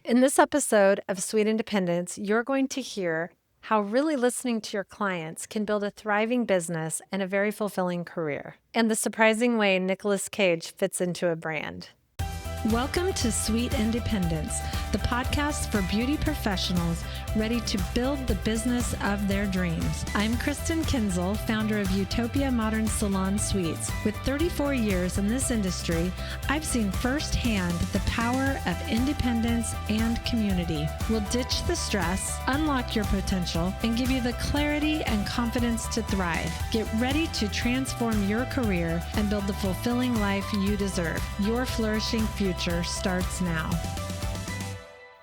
In this episode of Sweet Independence, you're going to hear how really listening to your clients can build a thriving business and a very fulfilling career, and the surprising way Nicolas Cage fits into a brand. Welcome to Sweet Independence, the podcast for beauty professionals ready to build the business of their dreams. I'm Kristen Kinzel, founder of Utopia Modern Salon Suites. With 34 years in this industry, I've seen firsthand the power of independence and community. We'll ditch the stress, unlock your potential, and give you the clarity and confidence to thrive. Get ready to transform your career and build the fulfilling life you deserve. Your flourishing future starts now.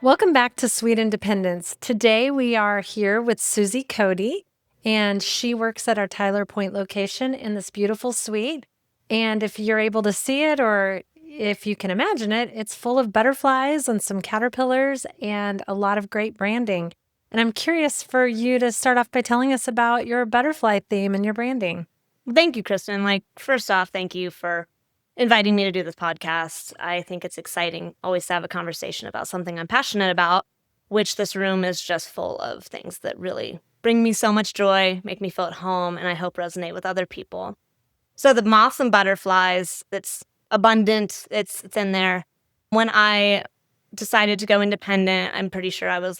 Welcome back to Sweet Independence. Today we are here with Suzie Cote, and she works at our Tyler Point location in this beautiful suite. And if you're able to see it, or if you can imagine it, it's full of butterflies and some caterpillars and a lot of great branding. And I'm curious for you to start off by telling us about your butterfly theme and your branding. Thank you, Kristen. First off, thank you for inviting me to do this podcast. I think it's exciting always to have a conversation about something I'm passionate about, which this room is just full of things that really bring me so much joy, make me feel at home, and I hope resonate with other people. So the moths and butterflies, it's abundant, it's in there. When I decided to go independent, I'm pretty sure I was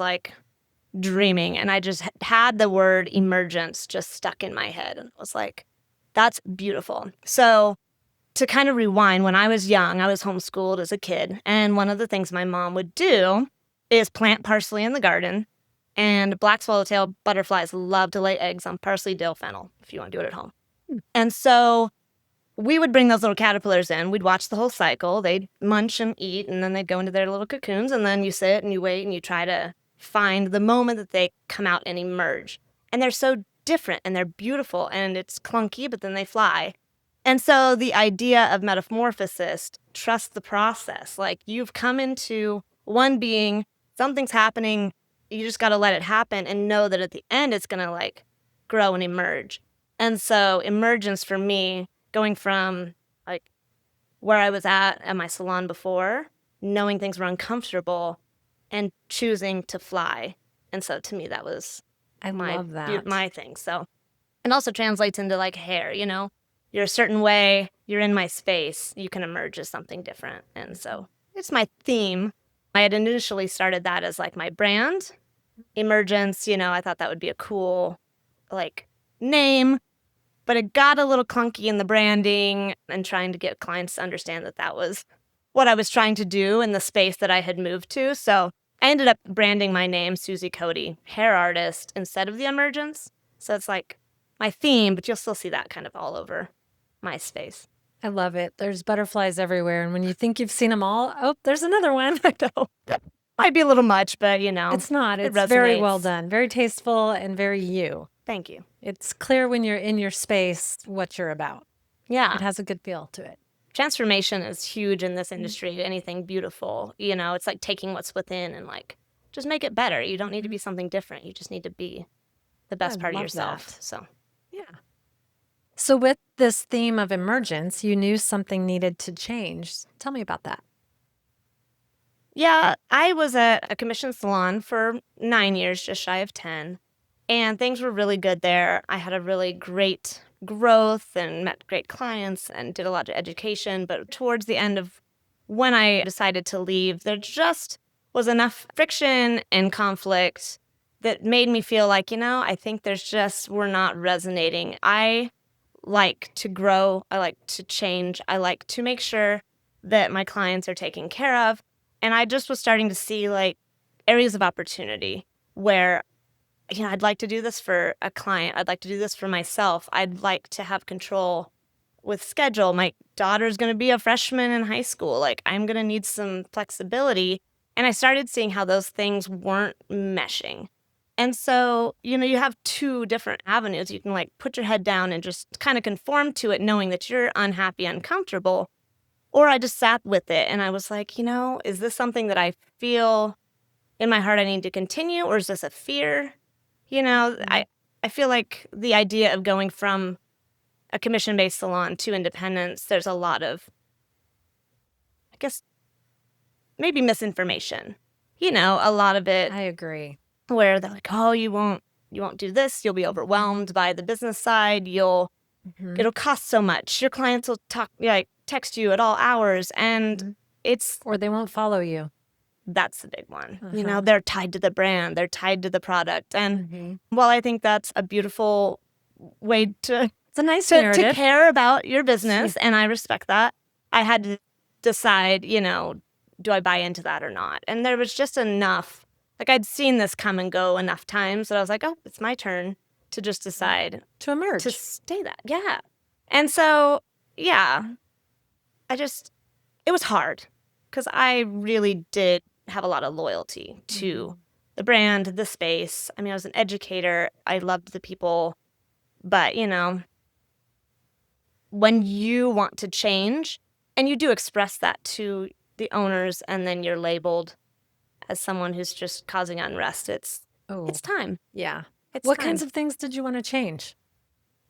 dreaming, and I just had the word emergence just stuck in my head, and I was like, that's beautiful. So to kind of rewind, when I was young, I was homeschooled as a kid, and one of the things my mom would do is plant parsley in the garden, and black swallowtail butterflies love to lay eggs on parsley, dill, fennel, if you want to do it at home. And so we would bring those little caterpillars in. We'd watch the whole cycle. They'd munch and eat, and then they'd go into their little cocoons, and then you sit and you wait and you try to find the moment that they come out and emerge. And they're so different, and they're beautiful, and it's clunky, but then they fly. And so the idea of metamorphosis, trust the process. You've come into one being, something's happening, you just got to let it happen and know that at the end it's going to grow and emerge. And so emergence for me, going from where I was at my salon before, knowing things were uncomfortable and choosing to fly. And so to me that was love that. My thing. So it also translates into hair, You're a certain way, you're in my space, you can emerge as something different. And so it's my theme. I had initially started that as my brand, emergence, I thought that would be a cool name, but it got a little clunky in the branding and trying to get clients to understand that that was what I was trying to do in the space that I had moved to. So I ended up branding my name, Suzie Cote, hair artist, instead of the emergence. So it's my theme, but you'll still see that kind of all over my space. I love it. There's butterflies everywhere. And when you think you've seen them all, oh, there's another one. I know. Might be a little much, but It's not. It's resonates. very well done. Very tasteful and very you. Thank you. It's clear when you're in your space what you're about. Yeah. It has a good feel to it. Transformation is huge in this industry. Anything beautiful, it's taking what's within and just make it better. You don't need to be something different. You just need to be the best part of yourself. That. So, yeah. So with this theme of emergence, you knew something needed to change. Tell me about that. Yeah, I was at a commissioned salon for 9 years, just shy of 10, and things were really good there. I had a really great growth and met great clients and did a lot of education, but towards the end of when I decided to leave, there just was enough friction and conflict that made me feel I think we're not resonating. I like to grow. I like to change. I like to make sure that my clients are taken care of. And I just was starting to see areas of opportunity where, I'd like to do this for a client. I'd like to do this for myself. I'd like to have control with schedule. My daughter's going to be a freshman in high school. I'm going to need some flexibility. And I started seeing how those things weren't meshing. And so, you have two different avenues. You can put your head down and just kind of conform to it, knowing that you're unhappy, uncomfortable. Or I just sat with it and I was is this something that I feel in my heart I need to continue, or is this a fear? I feel the idea of going from a commission-based salon to independence, there's a lot of, maybe misinformation. a lot of it I agree. where they're like, oh, you won't do this. You'll be overwhelmed by the business side. It'll cost so much. Your clients will text you at all hours. And it's, Or they won't follow you. that's the big one. Uh-huh. They're tied to the brand. They're tied to the product. And while I think that's a beautiful way to It's a nice to narrative. care about your business, and I respect that, I had to decide, do I buy into that or not? And there was just enough, like I'd seen this come and go enough times that I was like, oh, it's my turn to just decide To emerge. to stay that. Yeah. And so, yeah, it was hard because I really did have a lot of loyalty to the brand, the space. I mean, I was an educator. I loved the people. But, when you want to change and you do express that to the owners and then you're labeled as someone who's just causing unrest, it's time. Yeah. It's What time. kinds of things did you want to change?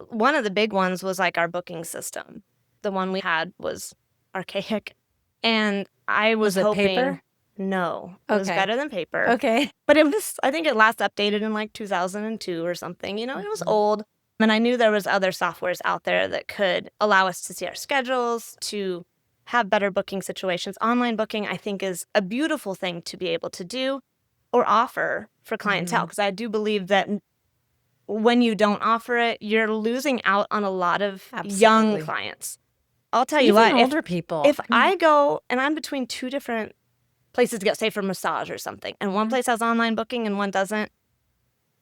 One of the big ones was like our booking system. The one we had was archaic. And I was it hoping paper? No. It was Okay. better than paper. Okay. But I think it last updated in like 2002 or something. It was old. And I knew there was other softwares out there that could allow us to see our schedules, to have better booking situations. Online booking, I think, is a beautiful thing to be able to do or offer for clientele. Because I do believe that when you don't offer it, you're losing out on a lot of young Absolutely. clients. I'll tell you Even what, older people. if I go and I'm between two different places to get, say, for massage or something, and one place has online booking and one doesn't,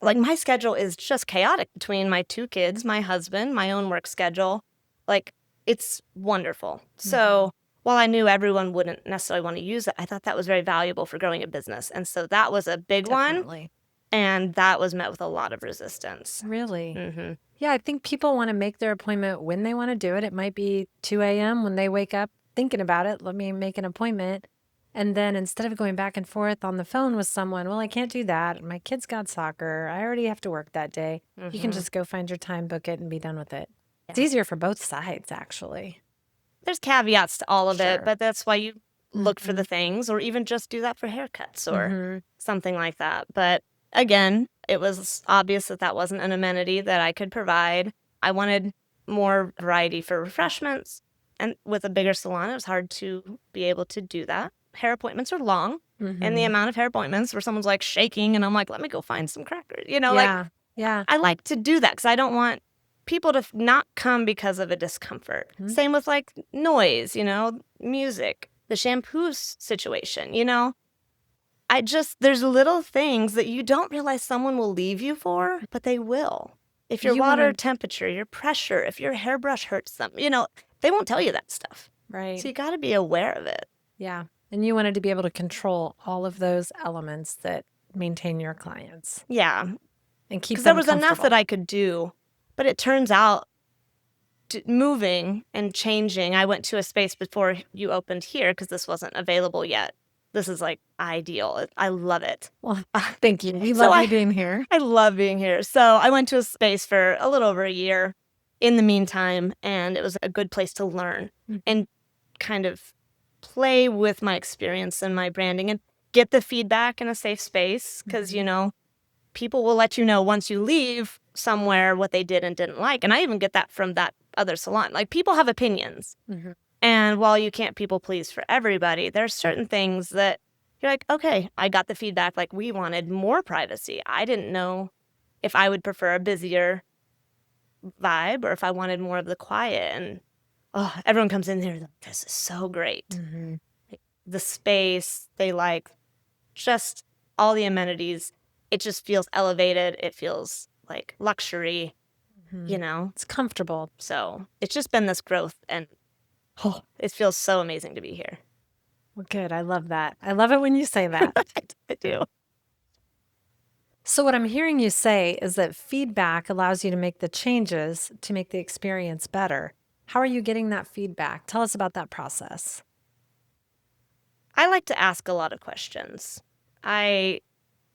like my schedule is just chaotic between my two kids, my husband, my own work schedule. Like it's wonderful. So while I knew everyone wouldn't necessarily want to use it, I thought that was very valuable for growing a business. And so that was a big Definitely. one. And that was met with a lot of resistance. Really? Yeah, I think people want to make their appointment when they want to do it. It might be 2 a.m. when they wake up thinking about it. Let me make an appointment. And then instead of going back and forth on the phone with someone, well, I can't do that. My kid's got soccer. I already have to work that day. You can just go find your time, book it, and be done with it. It's easier for both sides, actually. There's caveats to all of Sure. it, but that's why you look for the things, or even just do that for haircuts or something like that. But again, it was obvious that that wasn't an amenity that I could provide. I wanted more variety for refreshments. And with a bigger salon, it was hard to be able to do that. Hair appointments are long. And the amount of hair appointments where someone's like shaking and I'm like, let me go find some crackers. Yeah. I like to do that because I don't want people to not come because of a discomfort. Same with like noise, music, the shampoo situation, there's little things that you don't realize someone will leave you for, but they will. If your water temperature, your pressure, if your hairbrush hurts them, they won't tell you that stuff. Right. So you got to be aware of it. Yeah. And you wanted to be able to control all of those elements that maintain your clients. Yeah. And keep Because them there was enough comfortable. that I could do, but it turns out moving and changing. I went to a space before you opened here because this wasn't available yet. This is like ideal. I love it. Well, thank you. We So love you being here. I love being here. So I went to a space for a little over a year in the meantime, and it was a good place to learn and kind of play with my experience and my branding and get the feedback in a safe space because, people will let you know once you leave somewhere what they did and didn't like. And I even get that from that other salon. Like people have opinions. And while you can't people please for everybody, there's certain things that you're like, okay, I got the feedback. Like we wanted more privacy. I didn't know if I would prefer a busier vibe or if I wanted more of the quiet. And everyone comes in there, like, this is so great. Like, the space, they like just all the amenities. It just feels elevated. It feels like luxury, It's comfortable. So it's just been this growth and it feels so amazing to be here. Well, good. I love that. I love it when you say that. I do. So what I'm hearing you say is that feedback allows you to make the changes to make the experience better. How are you getting that feedback? Tell us about that process. I like to ask a lot of questions. I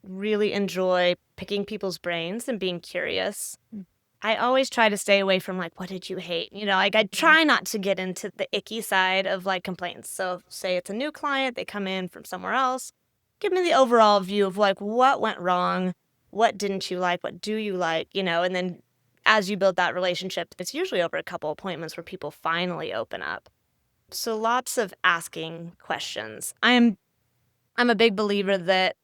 really enjoy picking people's brains and being curious. I always try to stay away from like, what did you hate? I try not to get into the icky side of like complaints. So say it's a new client, they come in from somewhere else. give me the overall view of like what went wrong, what didn't you like, what do you like, and then as you build that relationship, it's usually over a couple appointments where people finally open up. So lots of asking questions. I'm a big believer that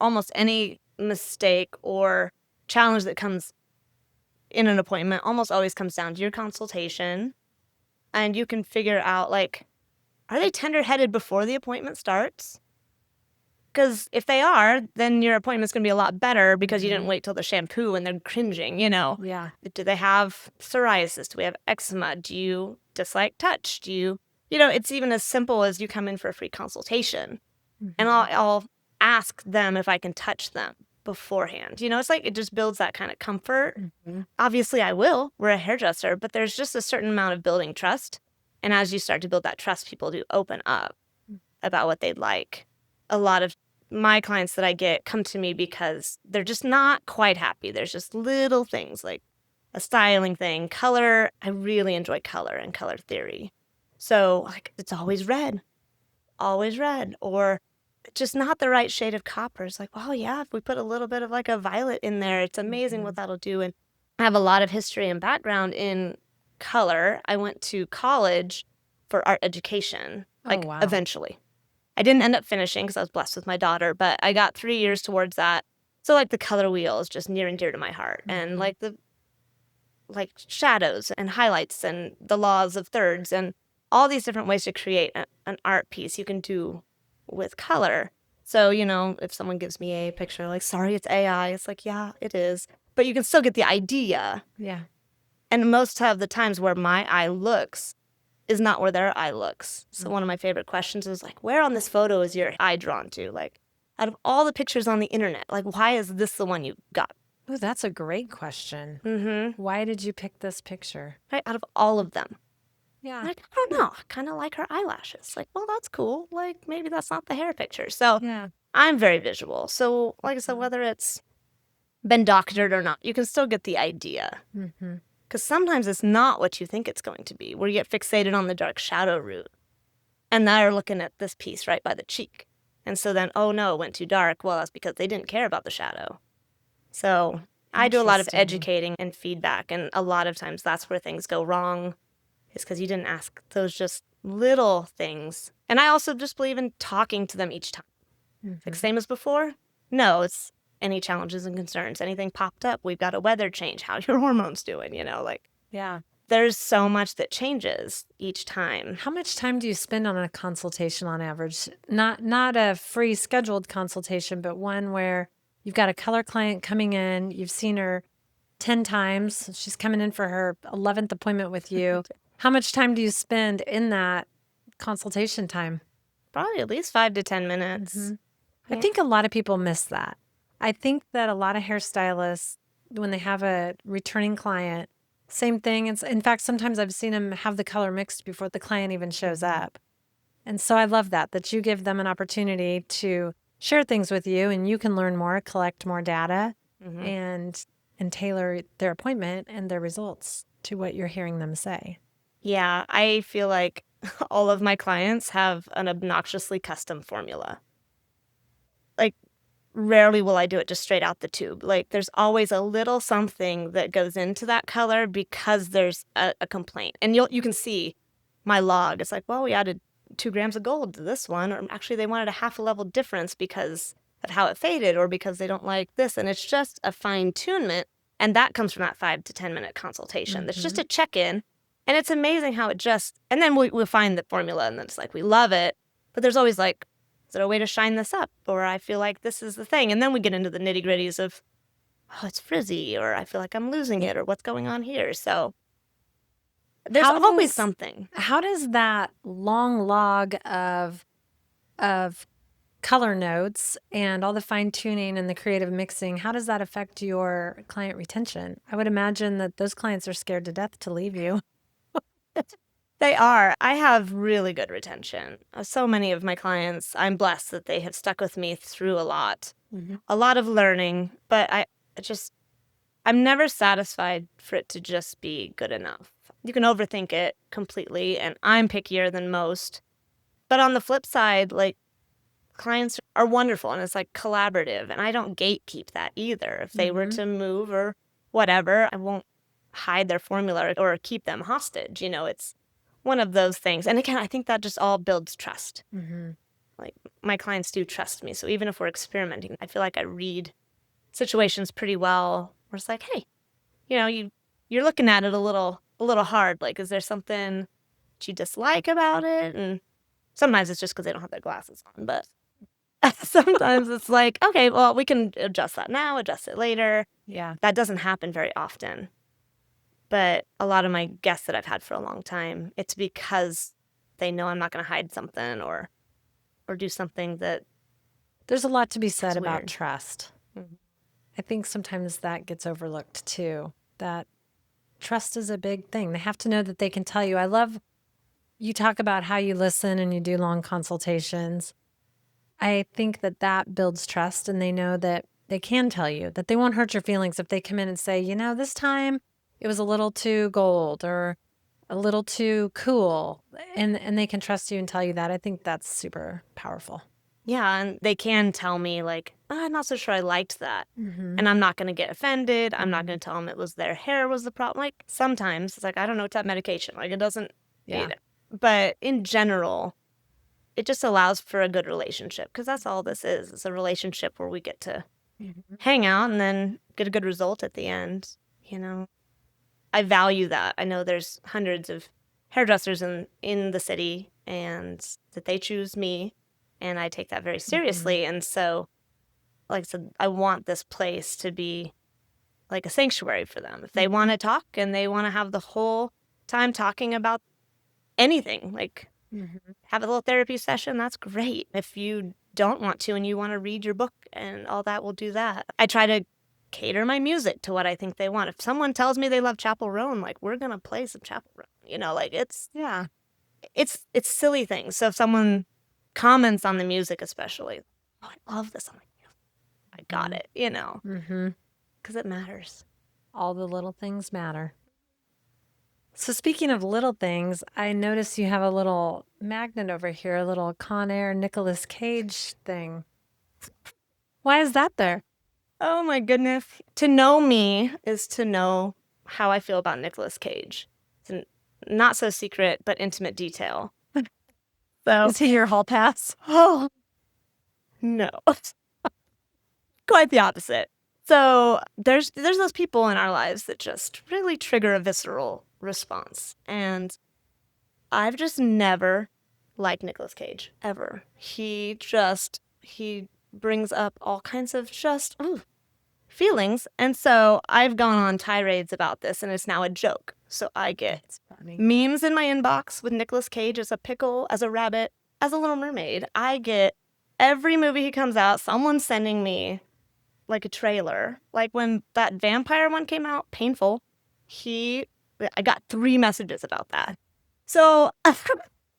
almost any mistake or challenge that comes in an appointment almost always comes down to your consultation, and you can figure out like, are they tender-headed before the appointment starts? Because if they are, then your appointment's going to be a lot better because you didn't wait till the shampoo and they're cringing, Yeah. Do they have psoriasis? Do we have eczema? Do you dislike touch? It's even as simple as you come in for a free consultation and I'll ask them if I can touch them beforehand. It's like it just builds that kind of comfort. Obviously, I will. We're a hairdresser, but there's just a certain amount of building trust. And as you start to build that trust, people do open up about what they'd like. A lot of my clients that I get come to me because they're just not quite happy. There's just little things like a styling thing, color. I really enjoy color and color theory. So like it's always red, or just not the right shade of copper. It's like, oh yeah, if we put a little bit of like a violet in there, it's amazing what that'll do. And I have a lot of history and background in color. I went to college for art education, wow. eventually. I didn't end up finishing because I was blessed with my daughter, but I got 3 years towards that. So like the color wheel is just near and dear to my heart. And like the shadows and highlights and the laws of thirds and all these different ways to create an art piece you can do with color. So, if someone gives me a picture like, sorry, it's AI, it's like, yeah, it is. But you can still get the idea. Yeah. And most of the times where my eye looks is not where their eye looks. So one of my favorite questions is like, where on this photo is your eye drawn to? Like, out of all the pictures on the internet, like, why is this the one you got? Oh, that's a great question. Why did you pick this picture? Right, out of all of them. Yeah. Like, I don't know. I kind of like her eyelashes. Like, well, that's cool. Like, maybe that's not the hair picture. So Yeah. I'm very visual. So like I said, whether it's been doctored or not, you can still get the idea. Because sometimes it's not what you think it's going to be, where you get fixated on the dark shadow root. And they're looking at this piece right by the cheek. And so then, oh no, it went too dark. Well, that's because they didn't care about the shadow. So I do a lot of Interesting. educating and feedback. And a lot of times that's where things go wrong, is because you didn't ask those just little things. And I also just believe in talking to them each time. Like same as before? No, it's any challenges and concerns. Anything popped up, we've got a weather change. How your hormones doing, Yeah. There's so much that changes each time. How much time do you spend on a consultation on average? Not a free scheduled consultation, but one where you've got a color client coming in, you've seen her 10 times, she's coming in for her 11th appointment with you. How much time do you spend in that consultation time? Probably at least 5 to 10 minutes. I think a lot of people miss that. I think that a lot of hairstylists, when they have a returning client, same thing. In fact, sometimes I've seen them have the color mixed before the client even shows up. And so I love that you give them an opportunity to share things with you, and you can learn more, collect more data, and tailor their appointment and their results to what you're hearing them say. Yeah, I feel like all of my clients have an obnoxiously custom formula. Like, rarely will I do it just straight out the tube. Like, there's always a little something that goes into that color because there's a complaint. And you can see my log. It's like, well, we added 2 grams of gold to this one. Or actually, they wanted a half a level difference because of how it faded or because they don't like this. And it's just a fine-tunement. And that comes from that 5 to 10 minute consultation. That's just a check-in. And it's amazing how it just, and then we'll find the formula and then it's like, we love it. But there's always like, is there a way to shine this up? Or I feel like this is the thing. And then we get into the nitty gritties of, oh, it's frizzy, or I feel like I'm losing it, or what's going on here. So there's always something. How does that long log of color notes and all the fine tuning and the creative mixing, how does that affect your client retention? I would imagine that those clients are scared to death to leave you. They are. I have really good retention. So many of my clients, I'm blessed that they have stuck with me through a lot of learning, but I'm never satisfied for it to just be good enough. You can overthink it completely, and I'm pickier than most. But on the flip side, like, clients are wonderful and it's like collaborative, and I don't gatekeep that either. If they were to move or whatever, I won't hide their formula or keep them hostage. It's one of those things. And again, I think that just all builds trust. Like, my clients do trust me. So even if we're experimenting, I feel like I read situations pretty well. Where it's like, hey, you're looking at it a little hard. Like, is there something that you dislike about it? And sometimes it's just because they don't have their glasses on. But sometimes it's like, okay, well, we can adjust that now, adjust it later. Yeah. That doesn't happen very often. But a lot of my guests that I've had for a long time, it's because they know I'm not going to hide something or do something that There's a lot to be said is about weird. trust. I think sometimes that gets overlooked too, that trust is a big thing. They have to know that they can tell you. I love you talk about how you listen and you do long consultations. I think that builds trust, and they know that they can tell you, that they won't hurt your feelings if they come in and say, this time it was a little too gold or a little too cool, and they can trust you and tell you that. I think that's super powerful. Yeah, and they can tell me, like, "Oh, I'm not so sure I liked that." And I'm not going to get offended. I'm not going to tell them it was their hair was the problem. Like, sometimes it's like, I don't know, it's that medication. Like, it doesn't, Yeah. But in general, it just allows for a good relationship, because that's all this is. It's a relationship where we get to hang out and then get a good result at the end. I value that. I know there's hundreds of hairdressers in the city, and that they choose me, and I take that very seriously. And so, like I said, I want this place to be like a sanctuary for them. If they want to talk and they want to have the whole time talking about anything, like have a little therapy session, that's great. If you don't want to and you want to read your book and all that, we'll do that. I try to cater my music to what I think they want. If someone tells me they love Chapel Roan, like, we're going to play some Chapel Roan. Like, it's silly things. So if someone comments on the music, especially, oh, I love this. I'm like, I got it, because it matters. All the little things matter. So speaking of little things, I notice you have a little magnet over here, a little Con Air Nicolas Cage thing. Why is that there? Oh my goodness. To know me is to know how I feel about Nicolas Cage. It's a not so secret, but intimate detail. So, Is he your hall pass? oh, no. Quite the opposite. So there's those people in our lives that just really trigger a visceral response. And I've just never liked Nicolas Cage, ever. He brings up all kinds of just feelings. And so I've gone on tirades about this, and it's now a joke. So I get memes in my inbox with Nicolas Cage as a pickle, as a rabbit, as a Little Mermaid. I get every movie he comes out, someone's sending me like a trailer. Like when that vampire one came out, Painful, I got 3 messages about that. So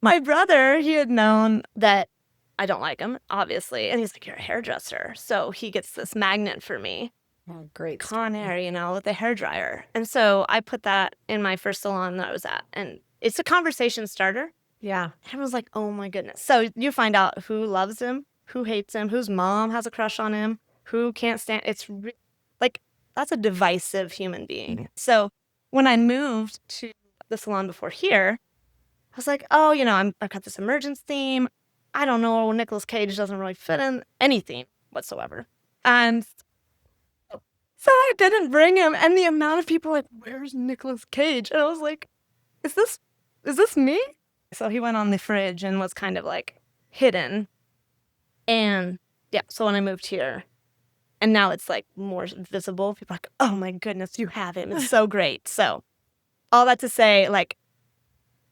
my brother, he had known that I don't like him, obviously. And he's like, you're a hairdresser. So he gets this magnet for me. Oh, great. Con Air, with the hairdryer. And so I put that in my first salon that I was at. And it's a conversation starter. Yeah. Everyone's like, oh my goodness. So you find out who loves him, who hates him, whose mom has a crush on him, who can't stand. Like, that's a divisive human being. So when I moved to the salon before here, I was like, oh, I've got this emergence theme. I don't know, Nicolas Cage doesn't really fit in any theme whatsoever. And so I didn't bring him. And the amount of people like, where's Nicolas Cage? And I was like, is this me? So he went on the fridge and was kind of like hidden. And yeah, so when I moved here, and now it's like more visible, people are like, oh my goodness, you have him. It's so great. So all that to say, like,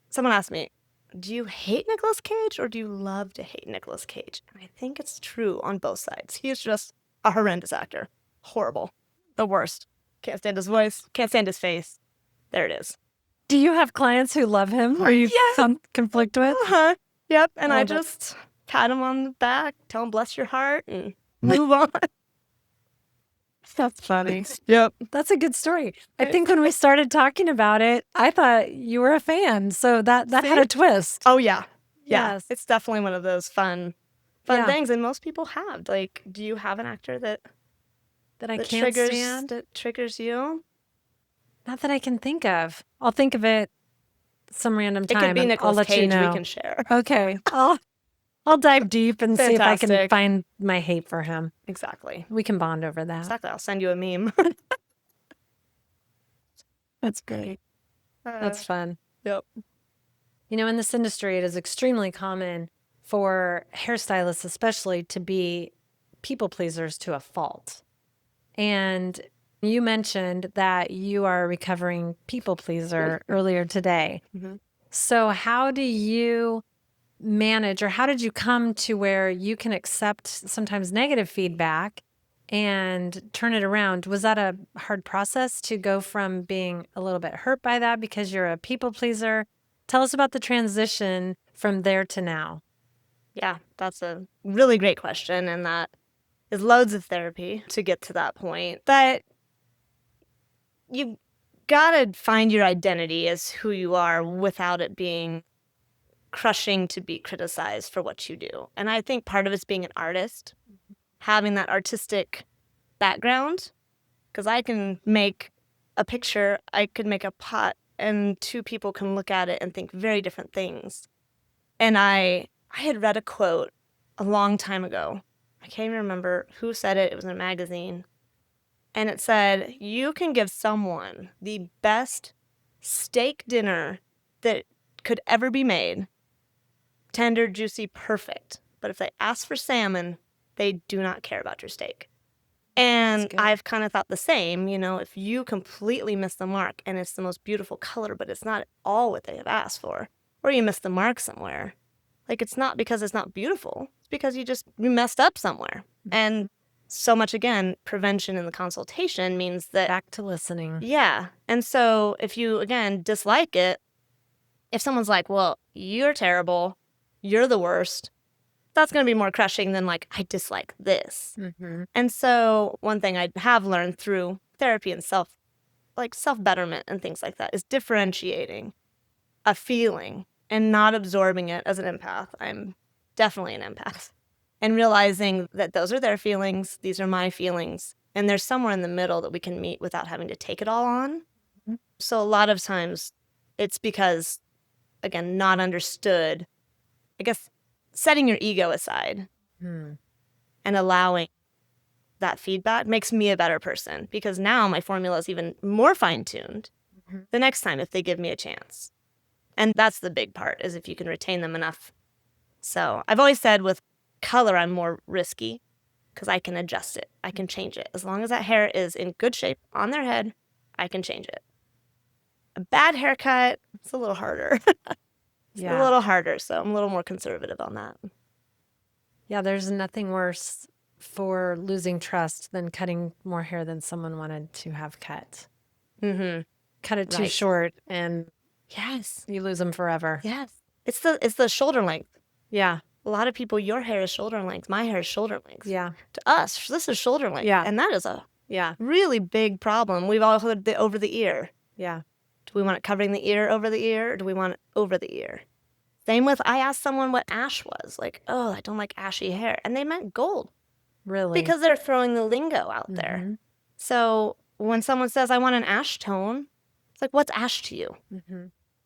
someone asked me, do you hate Nicolas Cage or do you love to hate Nicolas Cage? And I think it's true on both sides. He is just a horrendous actor. Horrible. The worst. Can't stand his voice. Can't stand his face. There it is. Do you have clients who love him or you conflict with? Uh-huh. Yep. And I just pat him on the back, tell him bless your heart, and move on. That's funny. Yep. That's a good story. I think when we started talking about it, I thought you were a fan. So that had a twist. Oh, yeah. Yeah. Yes. It's definitely one of those fun fun things, and most people have. Like, do you have an actor that I can't stand? that triggers you? Not that I can think of. I'll think of it some random It could time be and I'll Nicolas let you Cage. We know. can share. Okay. I'll dive deep and see if I can Fantastic. find my hate for him. Exactly. We can bond over that. Exactly. I'll send you a meme. That's great. That's fun. Yep. You know, in this industry, it is extremely common for hairstylists, especially, to be people pleasers to a fault. And you mentioned that you are a recovering people pleaser earlier today. Mm-hmm. So, how do you manage, or how did you come to where you can accept sometimes negative feedback and turn it around? Was that a hard process to go from being a little bit hurt by that because you're a people pleaser? Tell us about the transition from there to now. Yeah, that's a really great question, and that is loads of therapy to get to that point. But you gotta find your identity as who you are without it being crushing to be criticized for what you do. And I think part of it's being an artist, having that artistic background, because I can make a picture, I could make a pot, and two people can look at it and think very different things. And I had read a quote a long time ago. I can't even remember who said it. It was in a magazine. And it said, you can give someone the best steak dinner that could ever be made. Tender, juicy, perfect. But if they ask for salmon, they do not care about your steak. And I've kind of thought the same, you know, if you completely miss the mark and it's the most beautiful color, but it's not at all what they have asked for, or you missed the mark somewhere, like, it's not because it's not beautiful. It's because you messed up somewhere. And so much, again, prevention in the consultation means that... Back to listening. Yeah. And so if you, again, dislike it, if someone's like, well, you're terrible, you're the worst, that's going to be more crushing than like, I dislike this. Mm-hmm. And so one thing I have learned through therapy and self-betterment and things like that is differentiating a feeling and not absorbing it as an empath. I'm definitely an empath. And realizing that those are their feelings, these are my feelings, and there's somewhere in the middle that we can meet without having to take it all on. Mm-hmm. So a lot of times it's because, again, not understood, I guess, setting your ego aside and allowing that feedback makes me a better person, because now my formula is even more fine-tuned the next time if they give me a chance. And that's the big part, is if you can retain them enough. So I've always said with color, I'm more risky because I can adjust it. I can change it. As long as that hair is in good shape on their head, I can change it. A bad haircut, it's a little harder. It's a little harder, so I'm a little more conservative on that. Yeah, there's nothing worse for losing trust than cutting more hair than someone wanted to have cut. Mm-hmm. Cut it too short and yes, you lose them forever. Yes. It's the shoulder length. Yeah. A lot of people, your hair is shoulder length. My hair is shoulder length. Yeah. To us, this is shoulder length. Yeah. And that is a really big problem. We've all heard the over the ear. Yeah. Do we want it covering the ear over the ear, or do we want it over the ear? Same with, I asked someone what ash was. Like, oh, I don't like ashy hair. And they meant gold. Really? Because they're throwing the lingo out there. So when someone says, I want an ash tone, it's like, what's ash to you?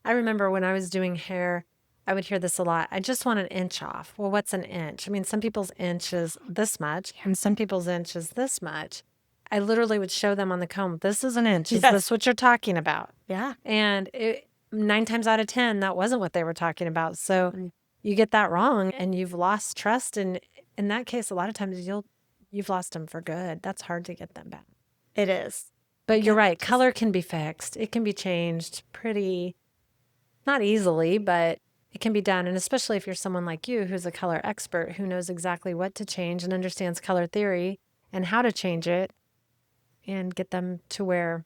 I remember when I was doing hair, I would hear this a lot. I just want an inch off. Well, what's an inch? I mean, some people's inch is this much, and some people's inch is this much. I literally would show them on the comb, this is an inch. Is this what you're talking about? Yeah. And 9 times out of 10, that wasn't what they were talking about. So you get that wrong and you've lost trust. And in that case, a lot of times you've lost them for good. That's hard to get them back. It is. But you're right. Color can be fixed. It can be changed pretty, not easily, but it can be done. And especially if you're someone like you, who's a color expert, who knows exactly what to change and understands color theory and how to change it and get them to where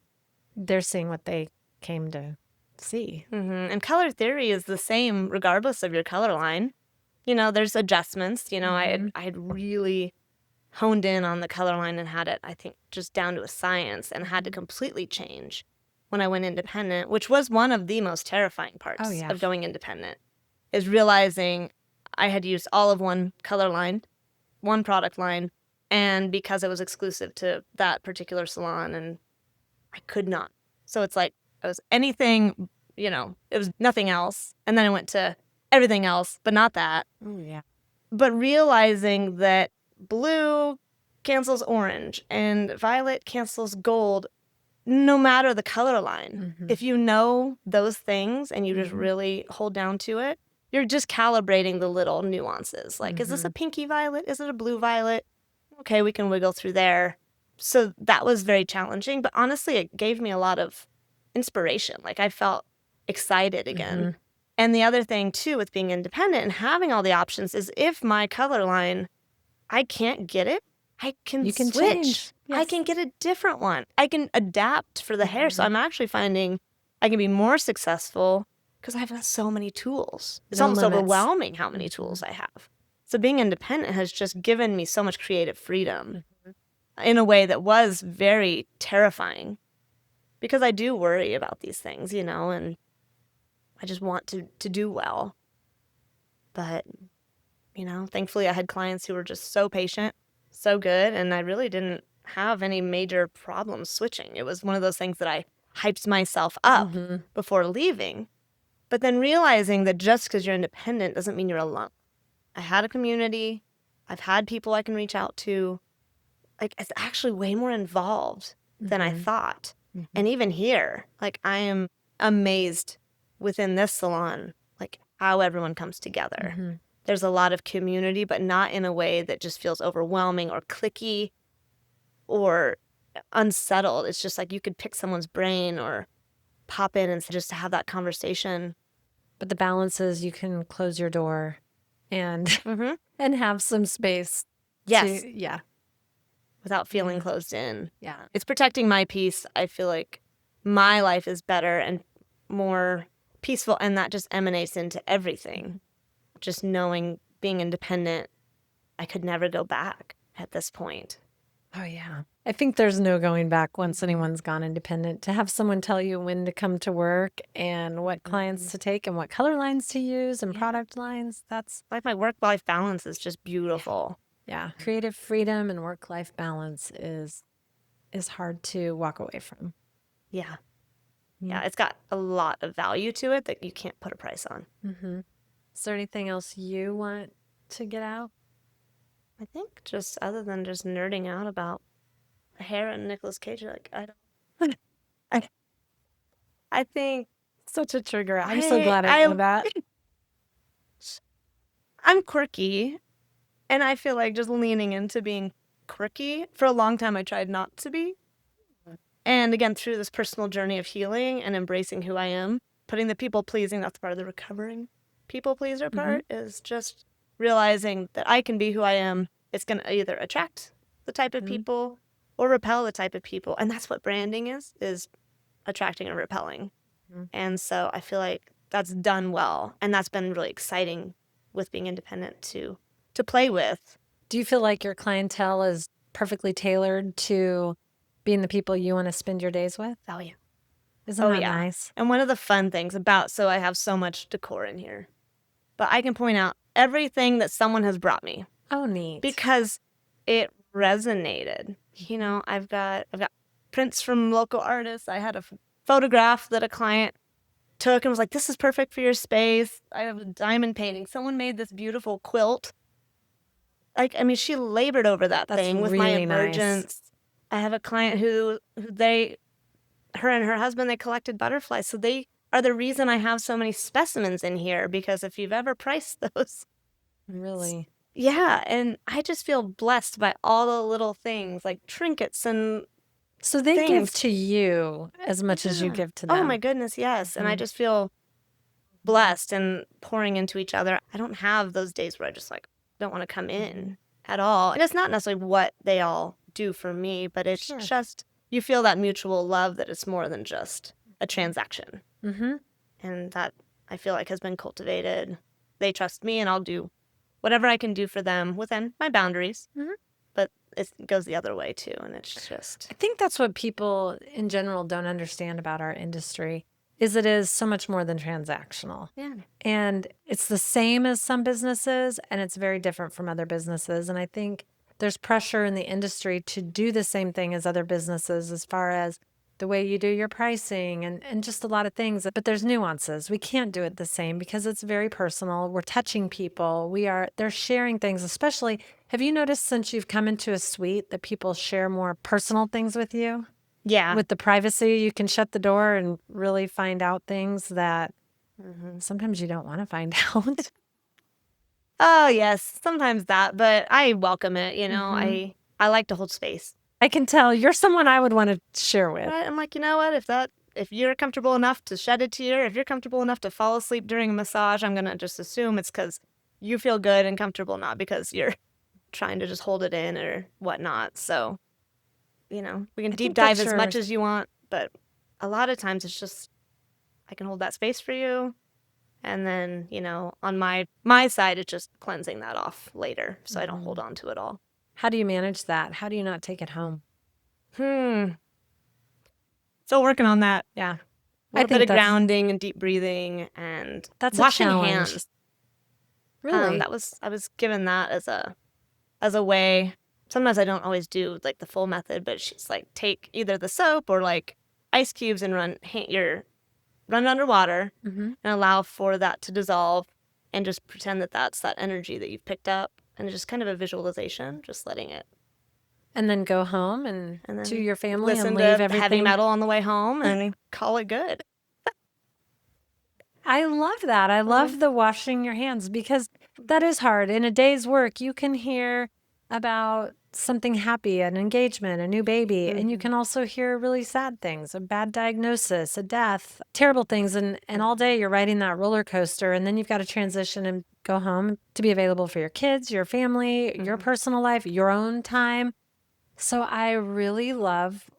they're seeing what they came to see. And color theory is the same regardless of your color line. You know, there's adjustments. You know, I had really honed in on the color line and had it, I think, just down to a science, and had to completely change when I went independent, which was one of the most terrifying parts of going independent, is realizing I had used all of one color line, one product line, and because it was exclusive to that particular salon, and I could not. So it's like it was anything, it was nothing else. And then I went to everything else, but not that. Oh, yeah. But realizing that blue cancels orange and violet cancels gold, no matter the color line. Mhm. If you know those things and you just Mhm. really hold down to it, you're just calibrating the little nuances. Like, is this a pinky violet? Is it a blue violet? Okay, we can wiggle through there. So that was very challenging, but honestly, it gave me a lot of inspiration. Like, I felt excited again. And the other thing too with being independent and having all the options is if my color line, I can't get it, I can You can switch. change. I Yes. can get a different one. I can adapt for the hair. So I'm actually finding I can be more successful because I have so many tools. It's No almost limits. overwhelming how many tools I have. So being independent has just given me so much creative freedom in a way that was very terrifying because I do worry about these things, and I just want to do well. But, thankfully I had clients who were just so patient, so good, and I really didn't have any major problems switching. It was one of those things that I hyped myself up before leaving. But then realizing that just because you're independent doesn't mean you're alone. I had a community. I've had people I can reach out to. Like, it's actually way more involved than I thought. And even here, like, I am amazed within this salon, like, how everyone comes together. There's a lot of community, but not in a way that just feels overwhelming or cliquey or unsettled. It's just like you could pick someone's brain or pop in and just have that conversation. But the balance is you can close your door and and have some space. Yes. Yeah. Without feeling closed in. Yeah. It's protecting my peace. I feel like my life is better and more peaceful, and that just emanates into everything. Just knowing being independent, I could never go back at this point. Oh, yeah. I think there's no going back once anyone's gone independent. To have someone tell you when to come to work and what clients to take and what color lines to use and product lines, that's Like, my work-life balance is just beautiful. yeah. Creative freedom and work-life balance is hard to walk away from. Yeah. Yeah, it's got a lot of value to it that you can't put a price on. Is there anything else you want to get out? I think just other than just nerding out about hair and Nicolas Cage, like, I don't. I think Such a trigger. I'm so glad I know that. I'm quirky, and I feel like just leaning into being quirky. For a long time, I tried not to be. And again, through this personal journey of healing and embracing who I am, putting the people pleasing, that's part of the recovering people pleaser part, is just realizing that I can be who I am. It's going to either attract the type of people or repel the type of people. And that's what branding is attracting and repelling. And so I feel like that's done well. And that's been really exciting with being independent to play with. Do you feel like your clientele is perfectly tailored to being the people you want to spend your days with? Oh, yeah. Isn't that nice? And one of the fun things so I have so much decor in here, but I can point out everything that someone has brought me. Oh, neat. Because it resonated. I've got prints from local artists. I had a photograph that a client took and was like, this is perfect for your space. I have a diamond painting. Someone made this beautiful quilt. Like, I mean, she labored over that thing with my really emergence. nice. I have a client her and her husband, they collected butterflies. So they are the reason I have so many specimens in here, because if you've ever priced those. Really? Yeah. And I just feel blessed by all the little things like trinkets and So they give things. to you as much as you give to them. Oh my goodness, yes. And I just feel blessed and pouring into each other. I don't have those days where I just like don't want to come in at all. And it's not necessarily what they all do for me, but it's just you feel that mutual love that it's more than just a transaction. And that I feel like has been cultivated. They trust me, and I'll do whatever I can do for them within my boundaries. But it goes the other way too, and it's just. I think that's what people in general don't understand about our industry is it is so much more than transactional. Yeah. And it's the same as some businesses, and it's very different from other businesses. And I think there's pressure in the industry to do the same thing as other businesses as far as the way you do your pricing and just a lot of things. But there's nuances. We can't do it the same because it's very personal. We're touching people. They're sharing things, especially, have you noticed since you've come into a suite that people share more personal things with you? Yeah. With the privacy, you can shut the door and really find out things that sometimes you don't want to find out. Oh, yes, sometimes that, but I welcome it, you know, I like to hold space. I can tell you're someone I would want to share with. Right? I'm like, you know what, if you're comfortable enough to shed a tear, if you're comfortable enough to fall asleep during a massage, I'm gonna just assume it's because you feel good and comfortable, not because you're trying to just hold it in or whatnot. So, you know, we can deep dive as much as you want, but a lot of times it's just, I can hold that space for you. And then, you know, on my side, it's just cleansing that off later so I don't hold on to it all. How do you manage that? How do you not take it home? Still working on that. Yeah. A little bit of grounding and deep breathing and that's washing a challenge. Hands. Really? I was given that as a way. Sometimes I don't always do like the full method, but she's like, take either the soap or like ice cubes and run it underwater and allow for that to dissolve and just pretend that that's that energy that you've picked up. And it's just kind of a visualization, just letting it. And then go home and to your family listen and to leave everything. heavy metal on the way home and call it good. I love that. I love the washing your hands because that is hard. In a day's work, you can hear about something happy, an engagement, a new baby, and you can also hear really sad things, a bad diagnosis, a death, terrible things. And all day you're riding that roller coaster, and then you've got to transition and go home to be available for your kids, your family, your personal life, your own time. So I really love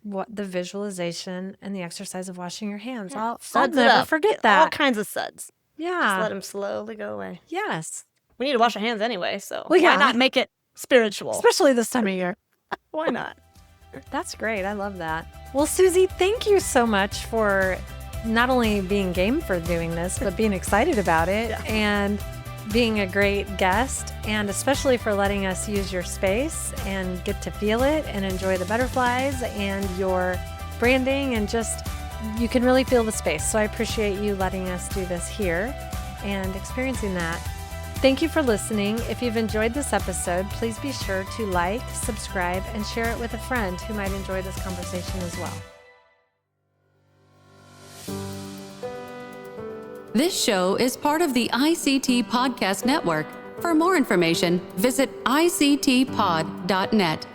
what the visualization and the exercise of washing your hands. I'll never forget that. All kinds of suds. Yeah. Just let them slowly go away. Yes. We need to wash our hands anyway, so why not make it spiritual? Especially this time of year. Why not? That's great. I love that. Well, Suzie, thank you so much for not only being game for doing this, but being excited about it and being a great guest, and especially for letting us use your space and get to feel it and enjoy the butterflies and your branding, and just you can really feel the space. So I appreciate you letting us do this here and experiencing that. Thank you for listening. If you've enjoyed this episode, please be sure to like, subscribe, and share it with a friend who might enjoy this conversation as well. This show is part of the ICT Podcast Network. For more information, visit ictpod.net.